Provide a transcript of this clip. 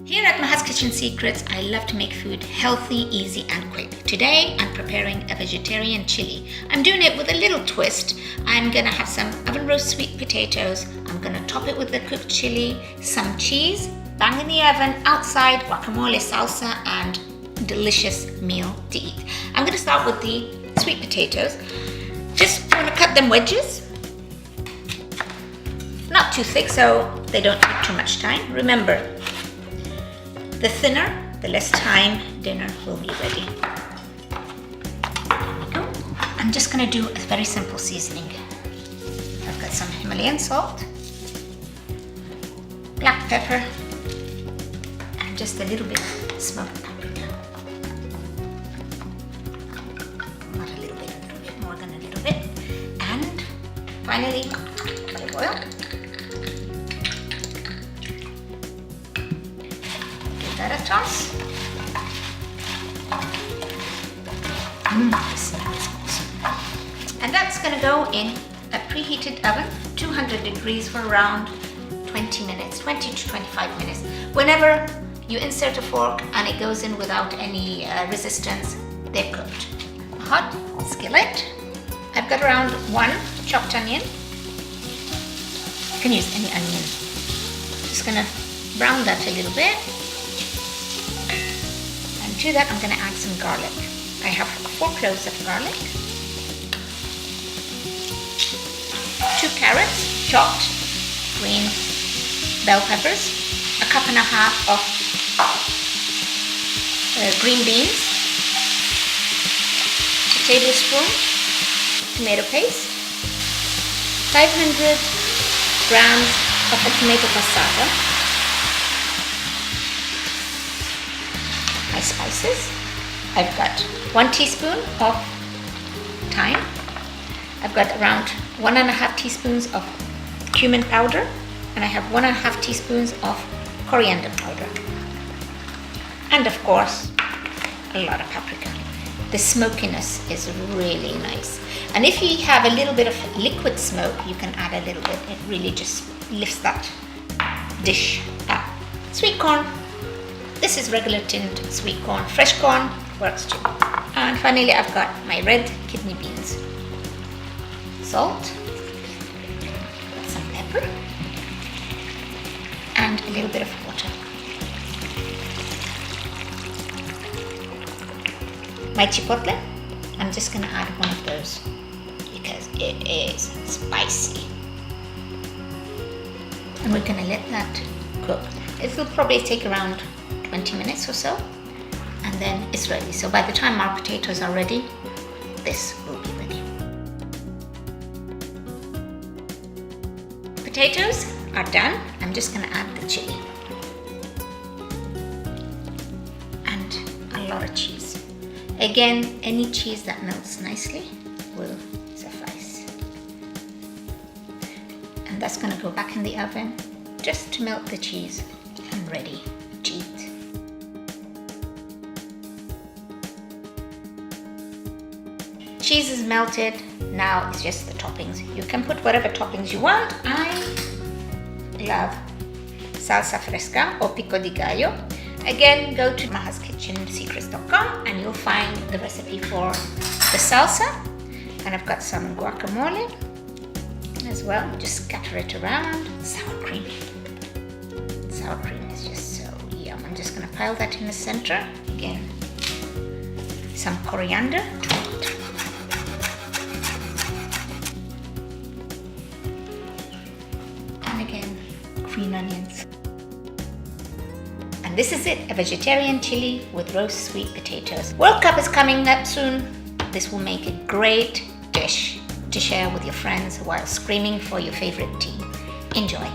Here at Maha's Kitchen Secrets, I love to make food healthy, easy and quick. Today, I'm preparing a vegetarian chili. I'm doing it with a little twist. I'm gonna have some oven roast sweet potatoes. I'm gonna top it with the cooked chili, some cheese, bang in the oven, outside, guacamole, salsa and delicious meal to eat. I'm gonna start with the sweet potatoes. Just wanna cut them wedges. Not too thick so they don't take too much time. Remember, the thinner, the less time dinner will be ready. There we go. I'm just gonna do a very simple seasoning. I've got some Himalayan salt, black pepper, and just a little bit of smoked paprika. Not a little bit more than a little bit. And finally, olive oil. That a toss. This smells awesome. And that's going to go in a preheated oven, 200 degrees for around 20 minutes, 20 to 25 minutes. Whenever you insert a fork and it goes in without any resistance, they're cooked. A hot skillet. I've got around 1 chopped onion. You can use any onion. Just going to brown that a little bit. To that, I'm going to add some garlic. I have 4 cloves of garlic, 2 carrots, chopped, green bell peppers, a cup and a half of green beans, a tablespoon tomato paste, 500 grams of a tomato passata, my spices. I've got 1 teaspoon of thyme. I've got around 1.5 teaspoons of cumin powder, and I have 1.5 teaspoons of coriander powder. And of course, a lot of paprika. The smokiness is really nice. And if you have a little bit of liquid smoke, you can add a little bit. It really just lifts that dish up. Sweet corn. This is regular tinned sweet corn. Fresh corn works too. And finally, I've got my red kidney beans. Salt, some pepper, and a little bit of water. My chipotle, I'm just gonna add 1 of those because it is spicy. And we're gonna let that cook. It will probably take around 20 minutes or so, and then it's ready. So by the time our potatoes are ready, this will be ready. Potatoes are done. I'm just going to add the chili and a lot of cheese. Again, any cheese that melts nicely will suffice. And that's going to go back in the oven just to melt the cheese and ready to eat. Cheese is melted. Now it's just the toppings. You can put whatever toppings you want. I love salsa fresca or pico di gallo. Again, go to mahaskitchensecrets.com and you'll find the recipe for the salsa. And I've got some guacamole as well. Just scatter it around. Sour cream. Sour cream is just so yum. I'm just going to pile that in the center. Again, some coriander. Again, green onions. And this is it, a vegetarian chili with roast sweet potatoes. World Cup is coming up soon. This will make a great dish to share with your friends while screaming for your favorite team. Enjoy.